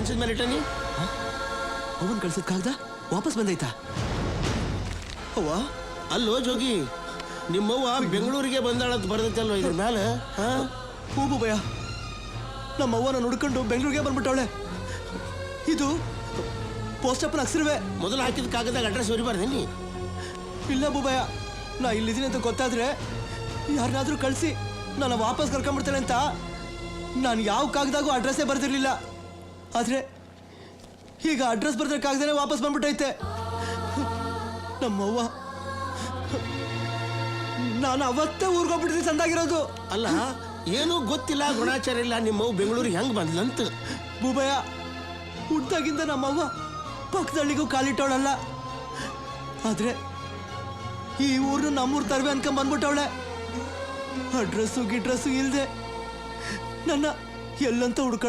ಮನ್ಸಿದ ಮೇಲೆ ಇಟ್ಟನಿ. ಅವನ್ ಕಳ್ಸಿದ ಕಾಗ್ದ ವಾಪಸ್ ಬಂದೈತಾ? ಅವ್ವ ಅಲ್ಲೋ ಜೋಗಿ, ನಿಮ್ಮವ್ವ ಬೆಂಗಳೂರಿಗೆ ಬಂದಾಳಂತ ಬರ್ದೈತಲ್ವ ಇದ್ರ ಮ್ಯಾಲ? ಹೂಬು ಭಯ, ನಮ್ಮವ್ವನ ನುಡ್ಕೊಂಡು ಬೆಂಗಳೂರಿಗೆ ಬಂದ್ಬಿಟ್ಟವಳೆ. ಇದು ಪೋಸ್ಟ್ ಅಪ್ಪನ ಅಕ್ಷರವೇ. ಮೊದಲು ಹಾಕಿದ ಕಾಗದಾಗ ಅಡ್ರೆಸ್ ಬರಿಬಾರ್ದೇನಿ? ಇಲ್ಲ ಬುಬಯ್ಯ, ನಾ ಇಲ್ಲಿದ್ದೀನಿ ಅಂತ ಗೊತ್ತಾದ್ರೆ ಯಾರನ್ನಾದ್ರೂ ಕಳಿಸಿ ನಾನು ವಾಪಸ್ ಕರ್ಕೊಂಡ್ಬಿಡ್ತೇನೆ ಅಂತ ನಾನು ಯಾವ ಕಾಗದಾಗೂ ಅಡ್ರೆಸ್ಸೇ ಬರ್ದಿರ್ಲಿಲ್ಲ. ಆದ್ರೆ ಈಗ ಅಡ್ರೆಸ್ ಬರ್ದ್ರೆ ಕಾಗದನೇ ವಾಪಸ್ ಬಂದ್ಬಿಟ್ಟೈತೆ. ನಮ್ಮವ್ವ, ನಾನು ಅವತ್ತೇ ಊರ್ಗೋಗ್ಬಿಟ್ಟಿದ್ದೀನಿ ಚಂದಾಗಿರೋದು. ಅಲ್ಲ, ಏನೂ ಗೊತ್ತಿಲ್ಲ, ಗುಣಾಚಾರ ಇಲ್ಲ, ನಿಮ್ಮವ್ವ ಬೆಂಗಳೂರಿಗೆ ಹೆಂಗ್ ಬಂದ್ಲಂತ. ಬುಬಯ್ಯ, ಹುಟ್ಟಾಗಿಂದ ನಮ್ಮವ್ವ ಪಕ್ಕದಳ್ಳಿಗೂ ಕಾಲಿಟ್ಟವಳಲ್ಲ. ಆದ್ರೆ ಈ ಊರ್ನ ನಮ್ಮೂರ್ ತರ್ವೆ ಅನ್ಕೊಂಡ್ ಬಂದ್ಬಿಟ್ಟವಳೆ. ಅಡ್ರೆಸ್ಸು ಗಿಡ್ರೆಸ್ಸು ಇಲ್ದೆ ನನ್ನ ಎಲ್ಲಂತ ಹುಡ್ಕ